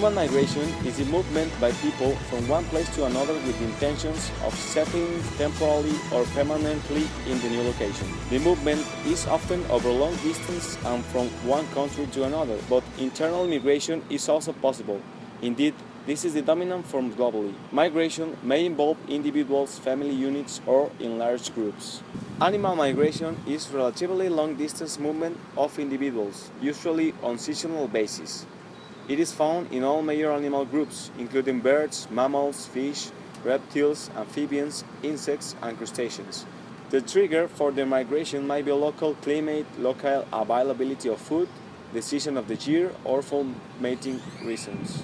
Urban migration is the movement by people from one place to another with the intentions of settling temporarily or permanently in the new location. The movement is often over long distance and from one country to another, but internal migration is also possible. Indeed, this is the dominant form globally. Migration may involve individuals, family units, or in large groups. Animal migration is relatively long-distance movement of individuals, usually on seasonal basis. It is found in all major animal groups, including birds, mammals, fish, reptiles, amphibians, insects, and crustaceans. The trigger for the migration might be local climate, local availability of food, the season of the year, or for mating reasons.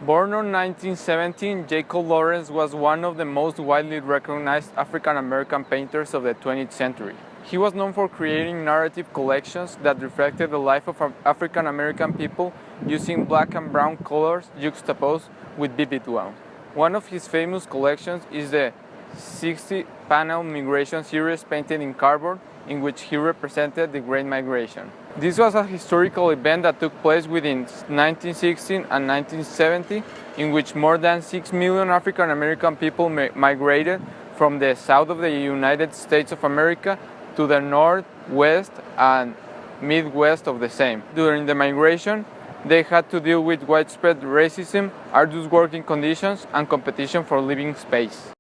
Born in 1917, Jacob Lawrence was one of the most widely recognized African-American painters of the 20th century. He was known for creating narrative collections that reflected the life of African-American people using black and brown colors juxtaposed with vivid one. One of his famous collections is the 60-panel Migration series painted in cardboard, in which he represented the Great Migration. This was a historical event that took place within 1916 and 1970, in which more than 6 million African American people migrated from the south of the United States of America to the north, west, and midwest of the same. During the migration, they had to deal with widespread racism, arduous working conditions, and competition for living space.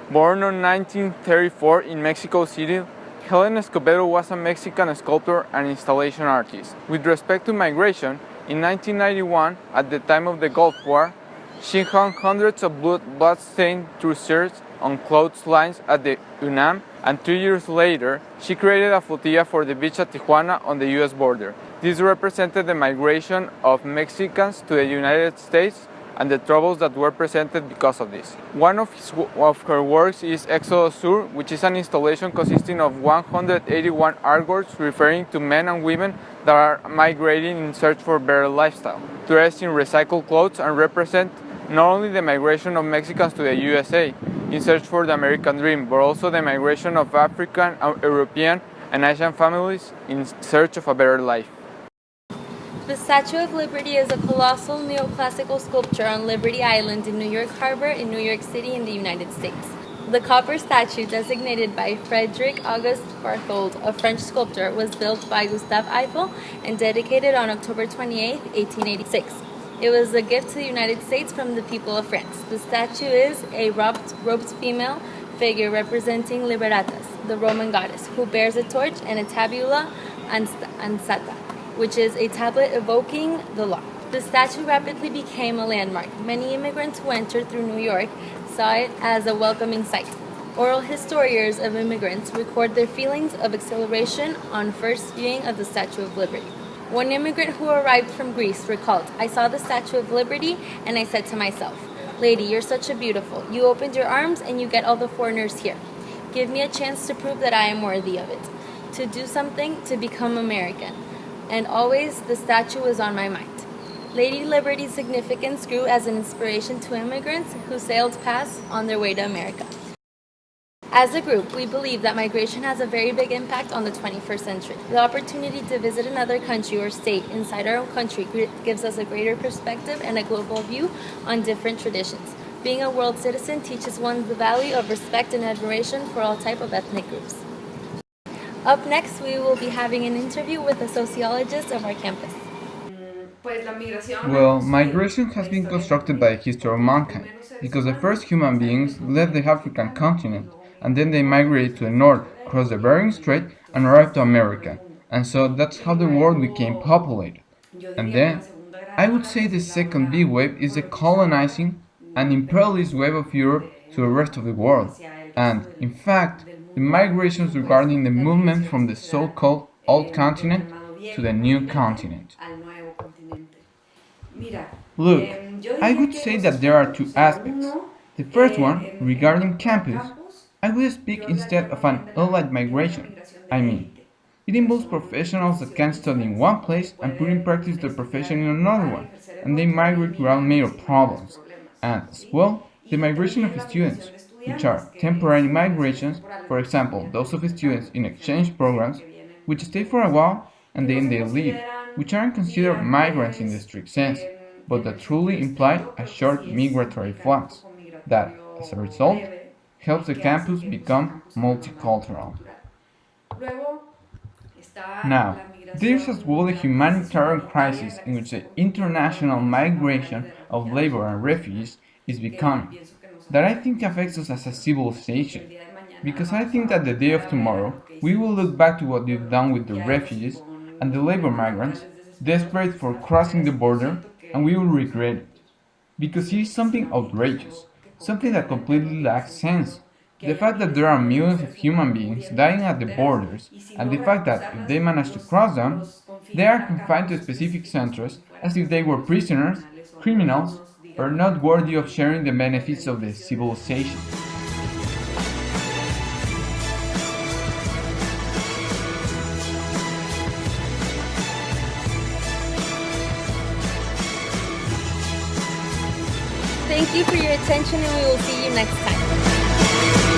Born in 1934 in Mexico City, Helen Escobedo was a Mexican sculptor and installation artist. With respect to migration, in 1991, at the time of the Gulf War, she hung hundreds of blood-stained trousers on clotheslines at the UNAM, and 3 years later, she created a flotilla for the beach at Tijuana on the US border. This represented the migration of Mexicans to the United States and the troubles that were presented because of this. One of her works is Éxodo Sur, which is an installation consisting of 181 artworks referring to men and women that are migrating in search for a better lifestyle, dressed in recycled clothes, and represent not only the migration of Mexicans to the USA in search for the American dream, but also the migration of African, European, and Asian families in search of a better life. The Statue of Liberty is a colossal neoclassical sculpture on Liberty Island in New York Harbor in New York City in the United States. The copper statue, designated by Frederick Auguste Barthold, a French sculptor, was built by Gustave Eiffel and dedicated on October 28, 1886. It was a gift to the United States from the people of France. The statue is a robed female figure representing Liberatas, the Roman goddess, who bears a torch and a tabula ansata, which is a tablet evoking the law. The statue rapidly became a landmark. Many immigrants who entered through New York saw it as a welcoming sight. Oral historians of immigrants record their feelings of exhilaration on first viewing of the Statue of Liberty. One immigrant who arrived from Greece recalled, "I saw the Statue of Liberty and I said to myself, 'Lady, you're such a beautiful. You opened your arms and you get all the foreigners here. Give me a chance to prove that I am worthy of it, to do something, to become American.' And always the statue was on my mind." Lady Liberty's significance grew as an inspiration to immigrants who sailed past on their way to America. As a group, we believe that migration has a very big impact on the 21st century. The opportunity to visit another country or state inside our own country gives us a greater perspective and a global view on different traditions. Being a world citizen teaches one the value of respect and admiration for all types of ethnic groups. Up next, we will be having an interview with a sociologist of our campus. Well, migration has been constructed by the history of mankind, because the first human beings left the African continent, and then they migrated to the north, crossed the Bering Strait, and arrived to America. And so that's how the world became populated. And then, I would say the second big wave is the colonizing and imperialist wave of Europe to the rest of the world. And, in fact, the migrations regarding the movement from the so-called old continent to the new continent. Look, I would say that there are two aspects. The first one, regarding campus, I will speak instead of an allied migration. I mean, it involves professionals that can study in one place and put in practice their profession in another one, and they migrate around major problems. And, as well, the migration of students, which are temporary migrations, for example, those of students in exchange programs, which stay for a while and then they leave, which aren't considered migrants in the strict sense, but that truly implied a short migratory flux that, as a result, helps the campus become multicultural. Now, there's as well a humanitarian crisis in which the international migration of labor and refugees is becoming, that I think affects us as a civilization, because I think that the day of tomorrow we will look back to what we've done with the refugees and the labor migrants, desperate for crossing the border, and we will regret it. Because it is something outrageous, something that completely lacks sense. The fact that there are millions of human beings dying at the borders, and the fact that if they manage to cross them, they are confined to specific centers as if they were prisoners, criminals, or not worthy of sharing the benefits of the civilization. Thank you for your attention, and we will see you next time.